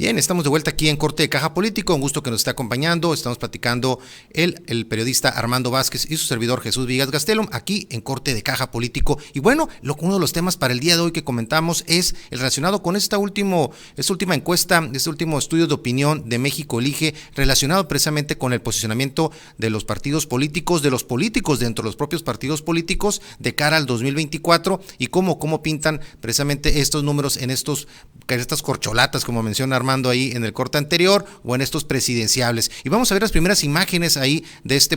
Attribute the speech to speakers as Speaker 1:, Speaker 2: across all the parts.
Speaker 1: Bien, estamos de vuelta aquí en Corte de Caja Político, un gusto que nos esté acompañando. Estamos platicando el periodista Armando Vázquez y su servidor Jesús Villas Gastelum, aquí en Corte de Caja Político. Y bueno, uno de los temas para el día de hoy que comentamos es el relacionado con esta última encuesta, este último estudio de opinión de México Elige, relacionado precisamente con el posicionamiento de los partidos políticos, de los políticos dentro de los propios partidos políticos de cara al 2024 y cómo pintan precisamente estos números en estas corcholatas, como menciona Armando ahí en el corte anterior, o en estos presidenciables. Y vamos a ver las primeras imágenes ahí de es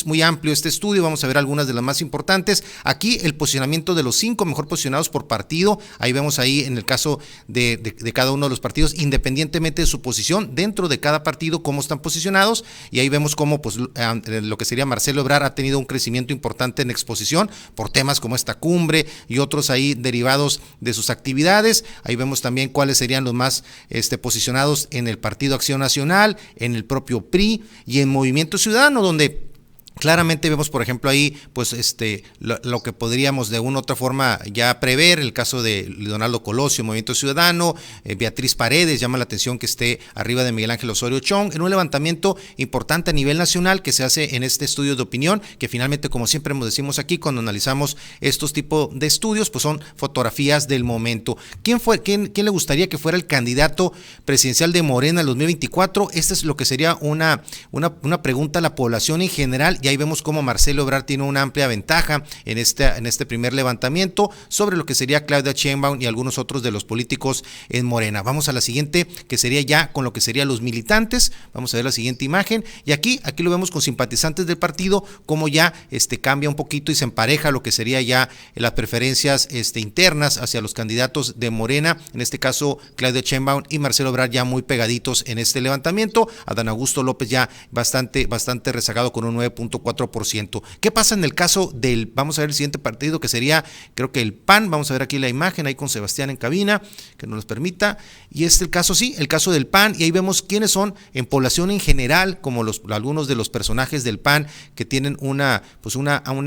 Speaker 1: muy amplio este estudio, vamos a ver algunas de las más importantes. Aquí el posicionamiento de los 5 mejor posicionados por partido, ahí vemos ahí en el caso de cada uno de los partidos, independientemente de su posición, dentro de cada partido, cómo están posicionados, y ahí vemos cómo pues lo que sería Marcelo Ebrard ha tenido un crecimiento importante en exposición por temas como esta cumbre y otros ahí derivados de sus actividades. Ahí vemos también cuáles serían los más posicionados en el Partido Acción Nacional, en el propio PRI y en Movimiento Ciudadano, donde claramente vemos, por ejemplo, ahí pues lo que podríamos de una u otra forma ya prever, el caso de Donaldo Colosio, Movimiento Ciudadano, Beatriz Paredes, llama la atención que esté arriba de Miguel Ángel Osorio Chong, en un levantamiento importante a nivel nacional que se hace en este estudio de opinión, que finalmente, como siempre decimos aquí, cuando analizamos estos tipos de estudios, pues son fotografías del momento. ¿Quién le gustaría que fuera el candidato presidencial de Morena en el 2024? Esta es lo que sería una pregunta a la población en general, y ahí vemos cómo Marcelo Ebrard tiene una amplia ventaja en este primer levantamiento sobre lo que sería Claudia Sheinbaum y algunos otros de los políticos en Morena. Vamos a la siguiente, que sería ya con lo que serían los militantes. Vamos a ver la siguiente imagen, y aquí lo vemos con simpatizantes del partido, cómo ya cambia un poquito y se empareja lo que sería ya las preferencias internas hacia los candidatos de Morena, en este caso Claudia Sheinbaum y Marcelo Ebrard ya muy pegaditos en este levantamiento, Adán Augusto López ya bastante rezagado con un 9.4%. ¿Qué pasa en el caso vamos a ver el siguiente partido, que sería, creo que el PAN? Vamos a ver aquí la imagen, ahí con Sebastián en cabina, que nos permita, y el caso del PAN, y ahí vemos quiénes son en población en general, como algunos de los personajes del PAN que tienen una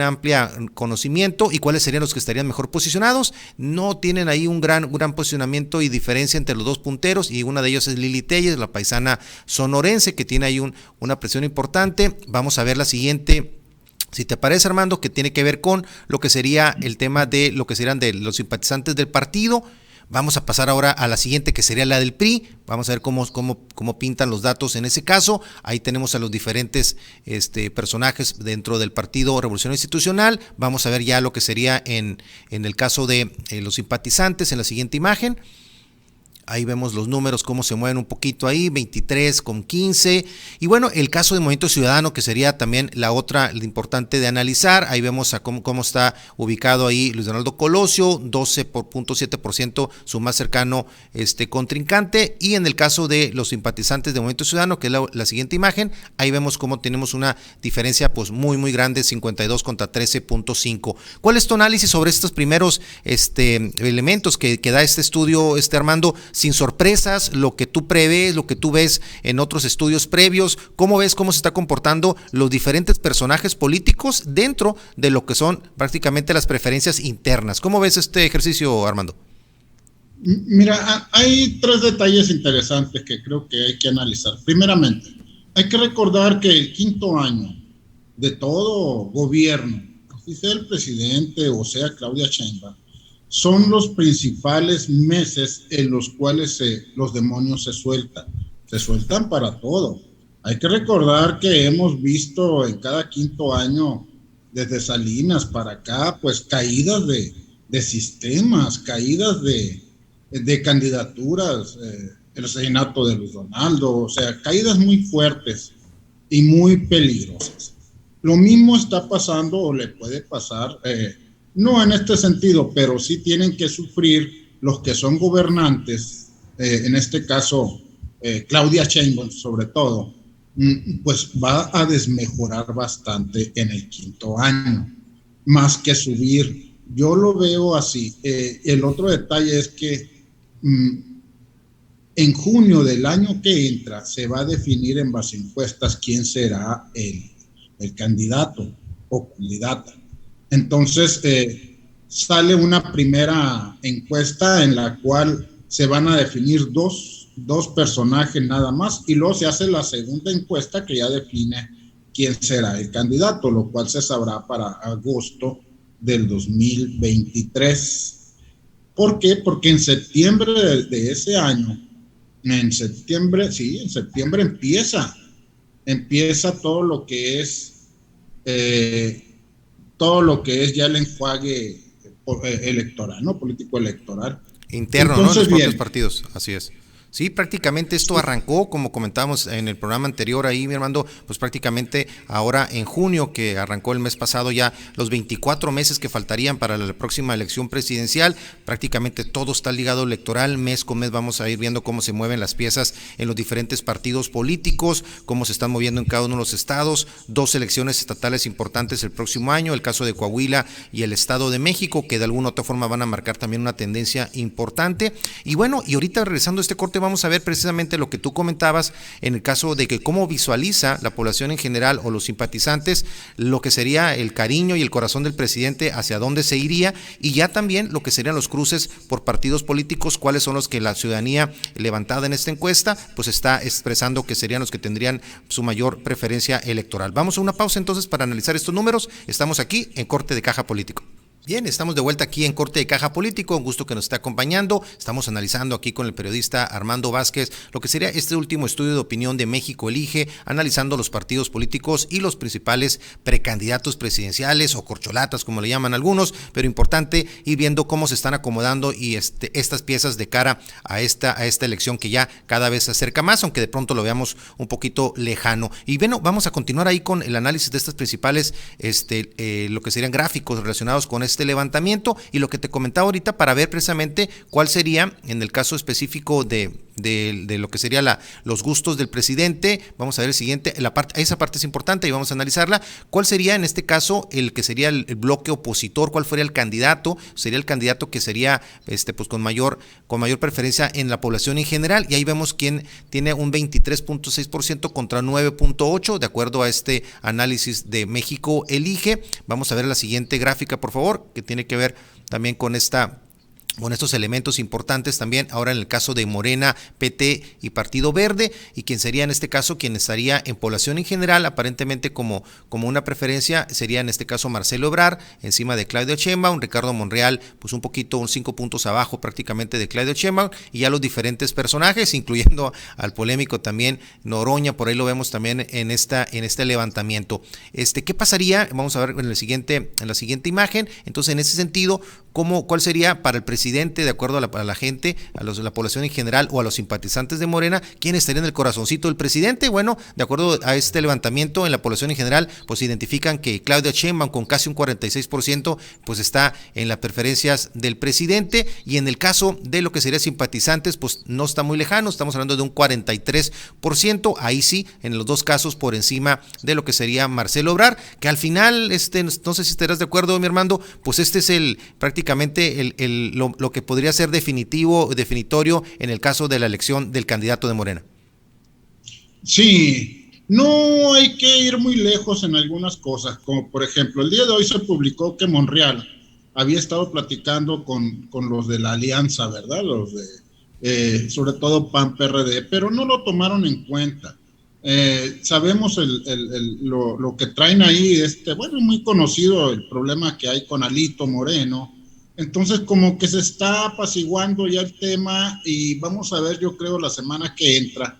Speaker 1: amplia conocimiento, y cuáles serían los que estarían mejor posicionados. No tienen ahí un gran posicionamiento y diferencia entre los dos punteros, y una de ellos es Lili Telles, la paisana sonorense, que tiene ahí una presión importante. Vamos a ver la siguiente, si te parece, Armando, que tiene que ver con lo que sería el tema de lo que serían de los simpatizantes del partido. Vamos a pasar ahora a la siguiente, que sería la del PRI. Vamos a ver cómo pintan los datos en ese caso. Ahí tenemos a los diferentes personajes dentro del Partido Revolucionario Institucional. Vamos a ver ya lo que sería en el caso de los simpatizantes en la siguiente imagen. Ahí vemos los números, cómo se mueven un poquito ahí, 23 con 15. Y bueno, el caso de Movimiento Ciudadano, que sería también la importante de analizar. Ahí vemos a cómo está ubicado ahí Luis Donaldo Colosio, 12.7%, su más cercano contrincante. Y en el caso de los simpatizantes de Movimiento Ciudadano, que es la siguiente imagen, ahí vemos cómo tenemos una diferencia pues muy grande, 52 contra 13.5. ¿Cuál es tu análisis sobre estos primeros elementos que da este estudio, Armando? Sin sorpresas, lo que tú prevés, lo que tú ves en otros estudios previos, ¿cómo ves cómo se está comportando los diferentes personajes políticos dentro de lo que son prácticamente las preferencias internas? ¿Cómo ves este ejercicio, Armando?
Speaker 2: Mira, hay 3 detalles interesantes que creo que hay que analizar. Primeramente, hay que recordar que el 5º año de todo gobierno, si sea el presidente o sea Claudia Sheinbaum, son los principales meses en los cuales los demonios se sueltan para todo. Hay que recordar que hemos visto en cada 5º año, desde Salinas para acá, pues caídas de sistemas, caídas de candidaturas, el asesinato de Luis Donaldo, o sea, caídas muy fuertes y muy peligrosas. Lo mismo está pasando o le puede pasar, no en este sentido, pero sí tienen que sufrir los que son gobernantes, en este caso Claudia Sheinbaum sobre todo, pues va a desmejorar bastante en el 5º año, más que subir. Yo lo veo así. El otro detalle es que en junio del año que entra se va a definir en base a encuestas quién será el candidato o candidata. Entonces sale una primera encuesta en la cual se van a definir 2 2 personajes nada más, y luego se hace la segunda encuesta que ya define quién será el candidato, lo cual se sabrá para agosto del 2023. ¿Por qué? Porque en septiembre de ese año, en septiembre, sí, en septiembre empieza todo lo que es ya el enjuague electoral, ¿no? Político electoral.
Speaker 1: Interno, ¿no? En los
Speaker 2: Entonces,
Speaker 1: propios
Speaker 2: bien,
Speaker 1: partidos, así es. Sí, prácticamente esto
Speaker 2: sí,
Speaker 1: arrancó, como comentábamos en el programa anterior ahí, mi hermano, pues prácticamente ahora en junio, que arrancó el mes pasado ya los 24 meses que faltarían para la próxima elección presidencial, prácticamente todo está ligado electoral, mes con mes vamos a ir viendo cómo se mueven las piezas en los diferentes partidos políticos, cómo se están moviendo en cada uno de los estados, 2 elecciones estatales importantes el próximo año, el caso de Coahuila y el Estado de México, que de alguna u otra forma van a marcar también una tendencia importante. Y bueno, y ahorita regresando a este corte vamos a ver precisamente lo que tú comentabas en el caso de que cómo visualiza la población en general o los simpatizantes lo que sería el cariño y el corazón del presidente, hacia dónde se iría, y ya también lo que serían los cruces por partidos políticos, cuáles son los que la ciudadanía levantada en esta encuesta pues está expresando que serían los que tendrían su mayor preferencia electoral. Vamos a una pausa entonces para analizar estos números. Estamos aquí en Corte de Caja Político. Bien, estamos de vuelta aquí en Corte de Caja Político, un gusto que nos esté acompañando. Estamos analizando aquí con el periodista Armando Vázquez lo que sería este último estudio de opinión de México Elige, analizando los partidos políticos y los principales precandidatos presidenciales o corcholatas, como le llaman algunos, pero importante ir viendo cómo se están acomodando y estas piezas de cara a esta elección que ya cada vez se acerca más, aunque de pronto lo veamos un poquito lejano. Y bueno, vamos a continuar ahí con el análisis de estas principales, lo que serían gráficos relacionados con este levantamiento y lo que te comentaba ahorita para ver precisamente cuál sería en el caso específico de lo que sería los gustos del presidente. Vamos a ver el siguiente, esa parte es importante y vamos a analizarla. ¿Cuál sería en este caso el que sería el bloque opositor? ¿Cuál sería el candidato? Sería el candidato que sería pues con mayor preferencia en la población en general, y ahí vemos quién tiene un 23.6% contra 9.8% de acuerdo a este análisis de México Elige. Vamos a ver la siguiente gráfica, por favor, que tiene que ver también con estos elementos importantes también ahora en el caso de Morena, PT y Partido Verde, y quien sería en este caso quien estaría en población en general aparentemente como una preferencia sería en este caso Marcelo Ebrard encima de Claudia Sheinbaum, Ricardo Monreal pues un 5 puntos abajo prácticamente de Claudia Sheinbaum, y ya los diferentes personajes incluyendo al polémico también Noroña, por ahí lo vemos también en este levantamiento. ¿Qué pasaría? Vamos a ver en la siguiente imagen. Entonces en ese sentido, ¿cuál sería para el presidente, de acuerdo a la gente, a la población en general o a los simpatizantes de Morena, quién estaría en el corazoncito del presidente? Bueno, de acuerdo a este levantamiento en la población en general, pues identifican que Claudia Sheinbaum con casi un 46%, pues está en las preferencias del presidente, y en el caso de lo que sería simpatizantes, pues no está muy lejano, estamos hablando de un 43%, ahí sí, en los dos casos por encima de lo que sería Marcelo Ebrard, que al final, no sé si estarás de acuerdo, mi Armando, pues este es prácticamente lo que podría ser definitorio en el caso de la elección del candidato de Morena.
Speaker 2: Sí, no hay que ir muy lejos en algunas cosas, como por ejemplo, el día de hoy se publicó que Monreal había estado platicando con los de la alianza, ¿verdad? Los de, sobre todo PAN-PRD, pero no lo tomaron en cuenta. Sabemos lo que traen ahí, bueno, muy conocido el problema que hay con Alito Moreno. Entonces como que se está apaciguando ya el tema, y vamos a ver, yo creo la semana que entra,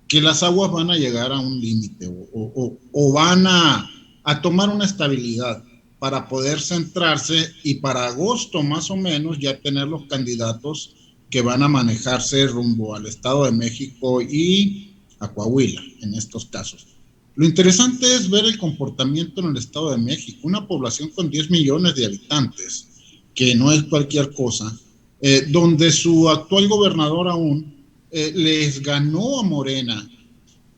Speaker 2: que las aguas van a llegar a un límite o van a tomar una estabilidad para poder centrarse, y para agosto más o menos ya tener los candidatos que van a manejarse rumbo al Estado de México y a Coahuila en estos casos. Lo interesante es ver el comportamiento en el Estado de México, una población con 10 millones de habitantes, que no es cualquier cosa, donde su actual gobernador aún les ganó a Morena.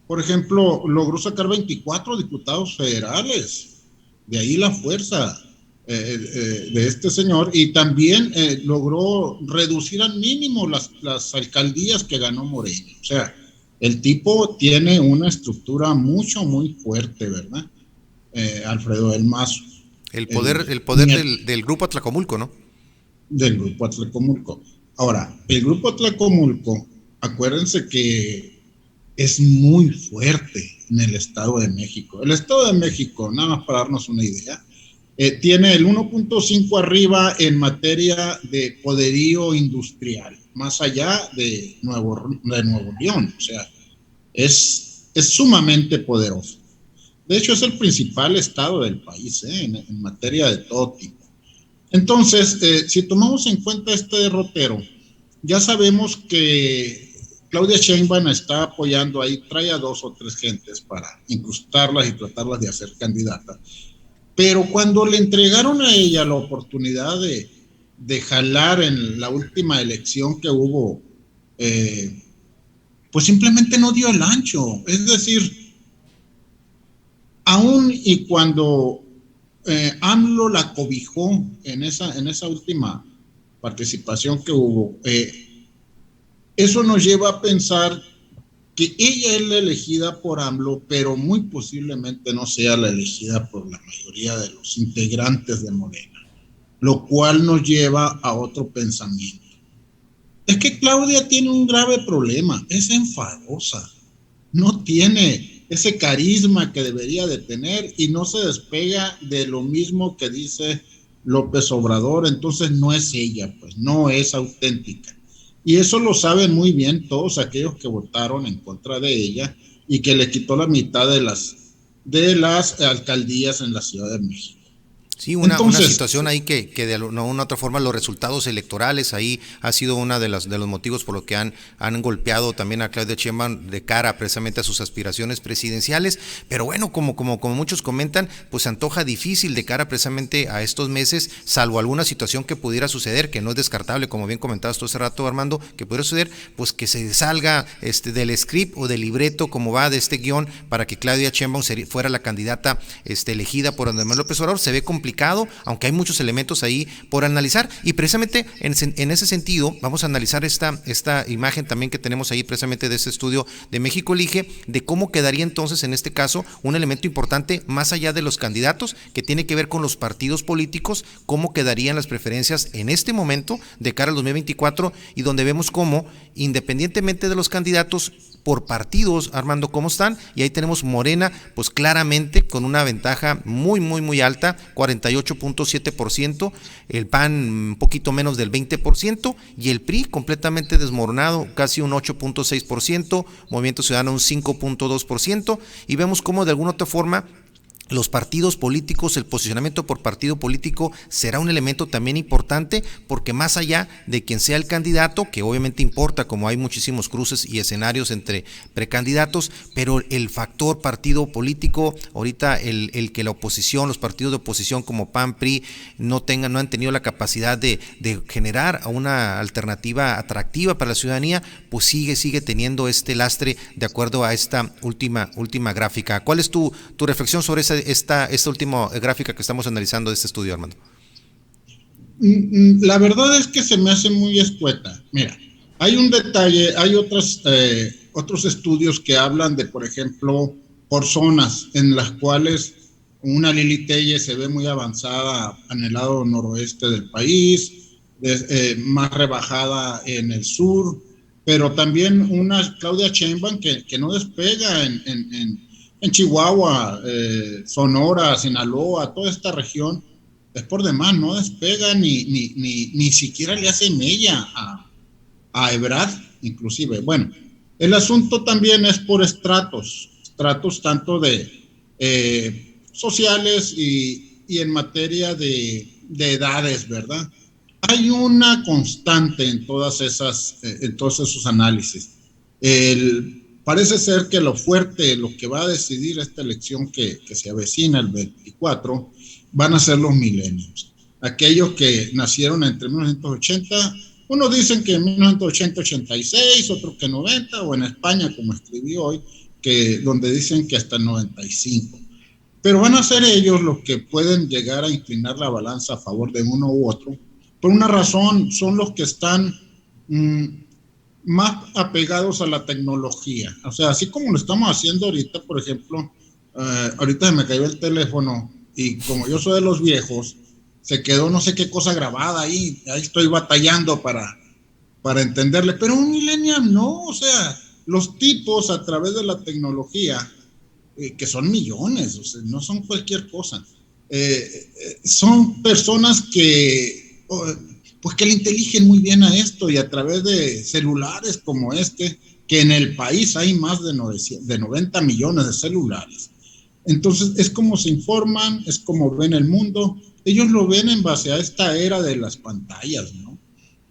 Speaker 2: Por ejemplo, logró sacar 24 diputados federales, de ahí la fuerza de este señor, y también logró reducir al mínimo las alcaldías que ganó Morena. O sea, el tipo tiene una estructura muy fuerte, ¿verdad? Alfredo del Mazo.
Speaker 1: El poder del Grupo Atlacomulco, ¿no?
Speaker 2: Del Grupo Atlacomulco. Ahora, el Grupo Atlacomulco acuérdense que es muy fuerte en el Estado de México. El Estado de México, nada más para darnos una idea, tiene el 1.5 arriba en materia de poderío industrial, más allá de Nuevo León. O sea, es sumamente poderoso. De hecho, es el principal estado del país, en materia de todo tipo. Entonces, si tomamos en cuenta este derrotero, ya sabemos que Claudia Sheinbaum está apoyando ahí, trae a 2 o 3 gentes para incrustarlas y tratarlas de hacer candidatas. Pero cuando le entregaron a ella la oportunidad de jalar en la última elección que hubo, pues simplemente no dio el ancho. Es decir, aún y cuando AMLO la cobijó en esa última participación que hubo, eso nos lleva a pensar que ella es la elegida por AMLO, pero muy posiblemente no sea la elegida por la mayoría de los integrantes de Morena, lo cual nos lleva a otro pensamiento. Es que Claudia tiene un grave problema, es enfadosa, no tiene ese carisma que debería de tener y no se despega de lo mismo que dice López Obrador, entonces no es ella, pues no es auténtica. Y eso lo saben muy bien todos aquellos que votaron en contra de ella y que le quitó la mitad de las alcaldías en la Ciudad de México.
Speaker 1: Sí, una
Speaker 2: Entonces,
Speaker 1: situación ahí que de una u otra forma los resultados electorales ahí ha sido uno de los motivos por los que han golpeado también a Claudia Sheinbaum de cara precisamente a sus aspiraciones presidenciales, pero bueno, como muchos comentan, pues se antoja difícil de cara precisamente a estos meses, salvo alguna situación que pudiera suceder, que no es descartable, como bien comentabas tú hace rato, Armando, que pudiera suceder, pues que se salga del script o del libreto como va de este guión para que Claudia Sheinbaum fuera la candidata elegida por Andrés Manuel López Obrador. Se ve complicado, aunque hay muchos elementos ahí por analizar, y precisamente en ese sentido vamos a analizar esta imagen también que tenemos ahí precisamente de este estudio de México Elige, de cómo quedaría entonces en este caso un elemento importante más allá de los candidatos, que tiene que ver con los partidos políticos, cómo quedarían las preferencias en este momento de cara al 2024, y donde vemos cómo, independientemente de los candidatos, por partidos, Armando, cómo están, y ahí tenemos Morena, pues claramente con una ventaja muy alta, 48.7%, el PAN un poquito menos del 20%, y el PRI completamente desmoronado, casi un 8.6%, Movimiento Ciudadano un 5.2%, y vemos cómo de alguna otra forma los partidos políticos, el posicionamiento por partido político será un elemento también importante, porque más allá de quien sea el candidato, que obviamente importa, como hay muchísimos cruces y escenarios entre precandidatos, pero el factor partido político, ahorita el que la oposición, los partidos de oposición como PAN, PRI, no han tenido la capacidad de generar una alternativa atractiva para la ciudadanía, pues sigue teniendo este lastre de acuerdo a esta última gráfica. ¿Cuál es tu reflexión sobre esta última gráfica que estamos analizando de este estudio, Armando?
Speaker 2: La verdad es que se me hace muy escueta. Mira, hay un detalle, hay otros estudios que hablan de, por ejemplo, por zonas en las cuales una Lili Telles se ve muy avanzada en el lado noroeste del país, más rebajada en el sur, pero también una Claudia Sheinbaum que no despega en Chihuahua, Sonora, Sinaloa, toda esta región, es por demás, no despega ni siquiera le hace mella a Ebrard, inclusive. Bueno, el asunto también es por estratos tanto de sociales y en materia de edades, ¿verdad? Hay una constante en todos esos análisis. Parece ser que lo fuerte, lo que va a decidir esta elección que se avecina el 24, van a ser los millennials. Aquellos que nacieron entre 1980, unos dicen que en 1980, 86, otros que 90, o en España, como escribí hoy, donde dicen que hasta el 95. Pero van a ser ellos los que pueden llegar a inclinar la balanza a favor de uno u otro. Por una razón, son los que están más apegados a la tecnología. O sea, así como lo estamos haciendo ahorita, por ejemplo, ahorita se me cayó el teléfono y como yo soy de los viejos, se quedó no sé qué cosa grabada ahí estoy batallando para para entenderle, pero un millennial no, o sea, los tipos a través de la tecnología, que son millones, o sea, no son cualquier cosa, son personas que, pues que le inteligen muy bien a esto y a través de celulares como este, que en el país hay más de 90 millones de celulares. Entonces es como se informan, es como ven el mundo, ellos lo ven en base a esta era de las pantallas, ¿no?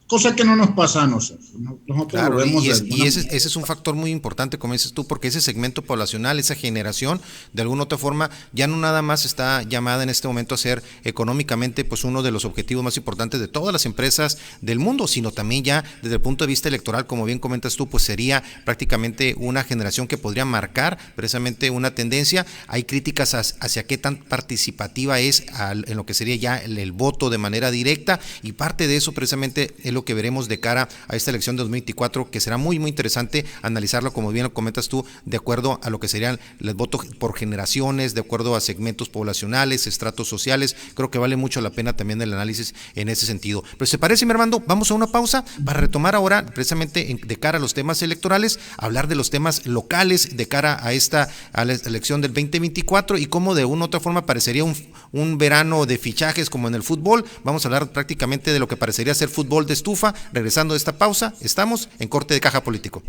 Speaker 2: Cosa que no nos pasa a nosotros. Nosotros lo
Speaker 1: Claro,
Speaker 2: vemos de
Speaker 1: y
Speaker 2: alguna
Speaker 1: ese
Speaker 2: manera.
Speaker 1: es un factor muy importante, como dices tú, porque ese segmento poblacional, esa generación, de alguna u otra forma, ya no nada más está llamada en este momento a ser económicamente pues uno de los objetivos más importantes de todas las empresas del mundo, sino también ya desde el punto de vista electoral, como bien comentas tú, pues sería prácticamente una generación que podría marcar precisamente una tendencia. Hay críticas hacia qué tan participativa es en lo que sería ya el voto de manera directa, y parte de eso precisamente es lo que veremos de cara a esta elección de 2024, que será muy interesante analizarlo, como bien lo comentas tú, de acuerdo a lo que serían los votos por generaciones, de acuerdo a segmentos poblacionales, estratos sociales. Creo que vale mucho la pena también el análisis en ese sentido. Pero ¿se parece, mi Armando? Vamos a una pausa para retomar ahora precisamente de cara a los temas electorales, hablar de los temas locales de cara a la elección del 2024 y cómo de una u otra forma parecería un verano de fichajes como en el fútbol. Vamos a hablar prácticamente de lo que parecería ser fútbol de estufa. Regresando de esta pausa, estamos en Corte de Caja Político.